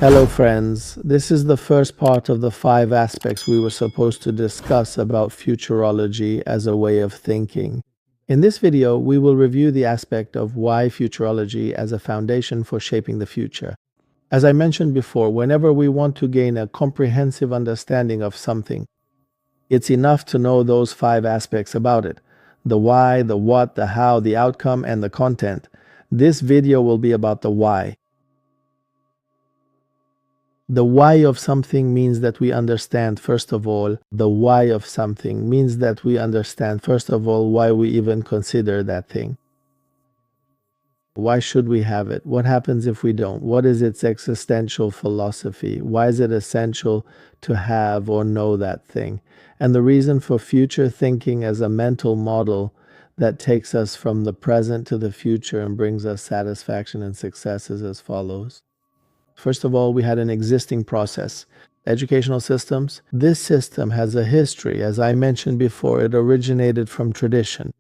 Hello, friends. This is the first part of the 5 aspects we were supposed to discuss about futurology as a way of thinking. In this video, we will review the aspect of why futurology as a foundation for shaping the future. As I mentioned before, whenever we want to gain a comprehensive understanding of something, it's enough to know those 5 aspects about it: the why, the what, the how, the outcome, and the content. This video will be about the why. The why of something means that we understand, first of all, the why of something means that we understand, first of all, why we even consider that thing. Why should we have it? What happens if we don't? What is its existential philosophy? Why is it essential to have or know that thing? And the reason for future thinking as a mental model that takes us from the present to the future and brings us satisfaction and success is as follows. First of all, we had an existing process. Educational systems. This system has a history. As I mentioned before, it originated from tradition.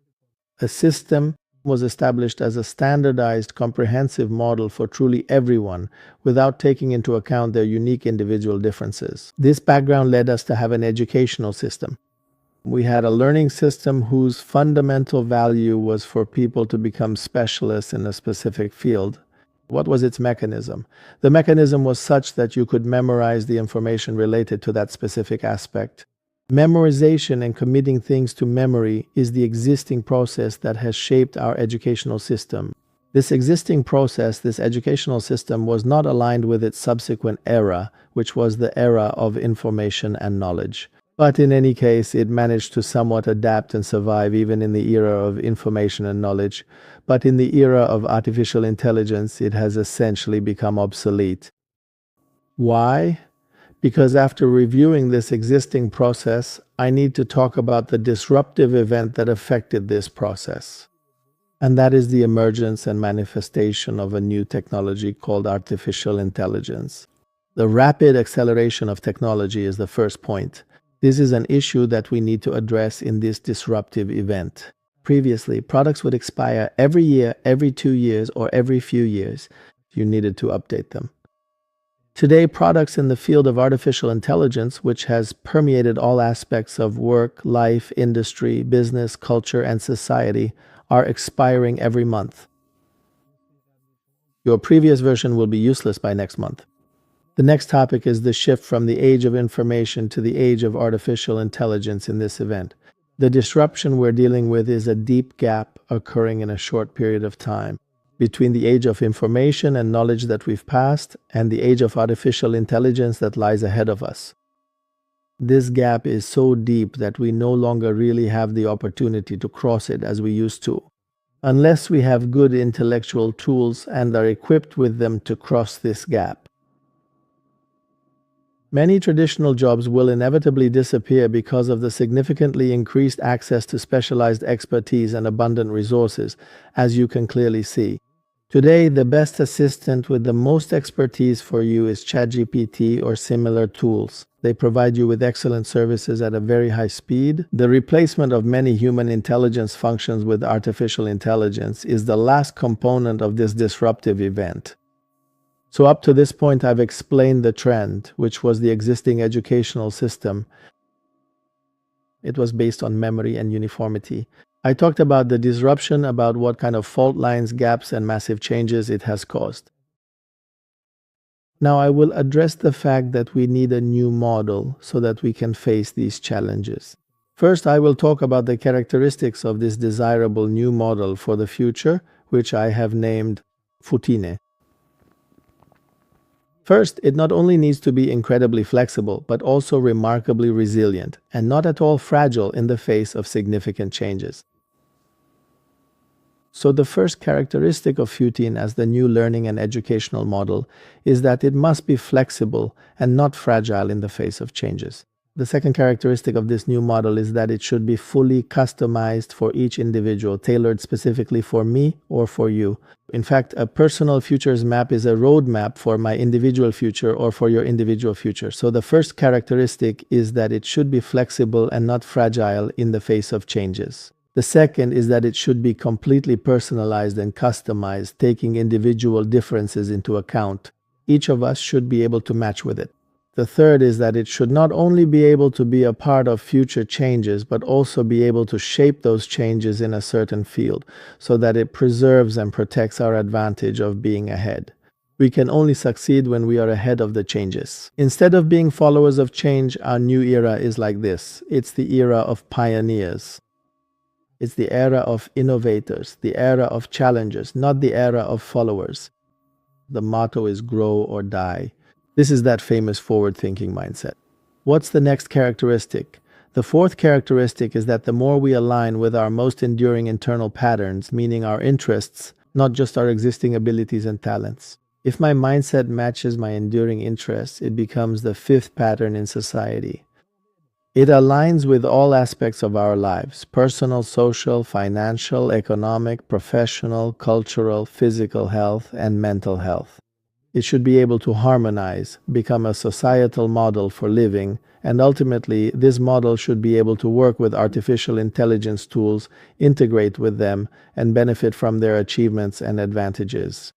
A system was established as a standardized, comprehensive model for truly everyone without taking into account their unique individual differences. This background led us to have an educational system. We had a learning system whose fundamental value was for people to become specialists in a specific field. What was its mechanism? The mechanism was such that you could memorize the information related to that specific aspect. Memorization and committing things to memory is the existing process that has shaped our educational system. This existing process, this educational system, was not aligned with its subsequent era, which was the era of information and knowledge. But in any case, it managed to somewhat adapt and survive even in the era of information and knowledge. But in the era of artificial intelligence, it has essentially become obsolete. Why? Because after reviewing this existing process, I need to talk about the disruptive event that affected this process. And that is the emergence and manifestation of a new technology called artificial intelligence. The rapid acceleration of technology is the first point. This is an issue that we need to address in this disruptive event. Previously, products would expire every year, every 2 years, or every few years. You needed to update them. Today, products in the field of artificial intelligence, which has permeated all aspects of work, life, industry, business, culture, and society, are expiring every month. Your previous version will be useless by next month. The next topic is the shift from the age of information to the age of artificial intelligence in this event. The disruption we're dealing with is a deep gap occurring in a short period of time between the age of information and knowledge that we've passed and the age of artificial intelligence that lies ahead of us. This gap is so deep that we no longer really have the opportunity to cross it as we used to, unless we have good intellectual tools and are equipped with them to cross this gap. Many traditional jobs will inevitably disappear because of the significantly increased access to specialized expertise and abundant resources, as you can clearly see. Today, the best assistant with the most expertise for you is ChatGPT or similar tools. They provide you with excellent services at a very high speed. The replacement of many human intelligence functions with artificial intelligence is the last component of this disruptive event. So up to this point, I've explained the trend, which was the existing educational system. It was based on memory and uniformity. I talked about the disruption, about what kind of fault lines, gaps, and massive changes it has caused. Now I will address the fact that we need a new model so that we can face these challenges. First, I will talk about the characteristics of this desirable new model for the future, which I have named Futeen. First, it not only needs to be incredibly flexible, but also remarkably resilient, and not at all fragile in the face of significant changes. So the first characteristic of Futeen as the new learning and educational model is that it must be flexible and not fragile in the face of changes. The second characteristic of this new model is that it should be fully customized for each individual, tailored specifically for me or for you. In fact, a personal futures map is a roadmap for my individual future or for your individual future. So the first characteristic is that it should be flexible and not fragile in the face of changes. The second is that it should be completely personalized and customized, taking individual differences into account. Each of us should be able to match with it. The third is that it should not only be able to be a part of future changes, but also be able to shape those changes in a certain field so that it preserves and protects our advantage of being ahead. We can only succeed when we are ahead of the changes. Instead of being followers of change, our new era is like this. It's the era of pioneers. It's the era of innovators, the era of challengers, not the era of followers. The motto is grow or die. This is that famous forward-thinking mindset. What's the next characteristic? The fourth characteristic is that the more we align with our most enduring internal patterns, meaning our interests, not just our existing abilities and talents. If my mindset matches my enduring interests, it becomes the fifth pattern in society. It aligns with all aspects of our lives: personal, social, financial, economic, professional, cultural, physical health, and mental health. It should be able to harmonize, become a societal model for living, and ultimately, this model should be able to work with artificial intelligence tools, integrate with them, and benefit from their achievements and advantages.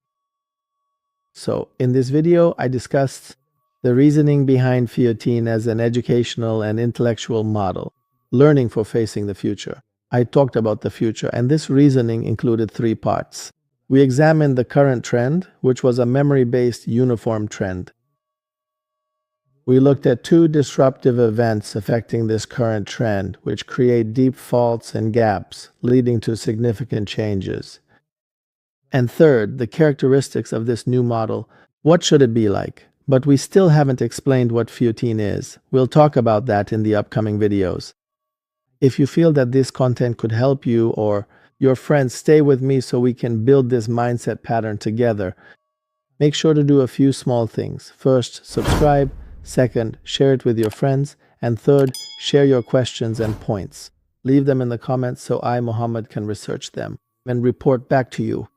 So, in this video, I discussed the reasoning behind Futeen as an educational and intellectual model, learning for facing the future. I talked about the future, and this reasoning included three parts. We examined the current trend, which was a memory-based uniform trend. We looked at two disruptive events affecting this current trend, which create deep faults and gaps, leading to significant changes. And third, the characteristics of this new model. What should it be like? But we still haven't explained what Futeen is. We'll talk about that in the upcoming videos. If you feel that this content could help you or your friends, stay with me so we can build this mindset pattern together. Make sure to do a few small things. First, subscribe. Second, share it with your friends. And third, share your questions and points. Leave them in the comments so I, Muhammad, can research them and report back to you.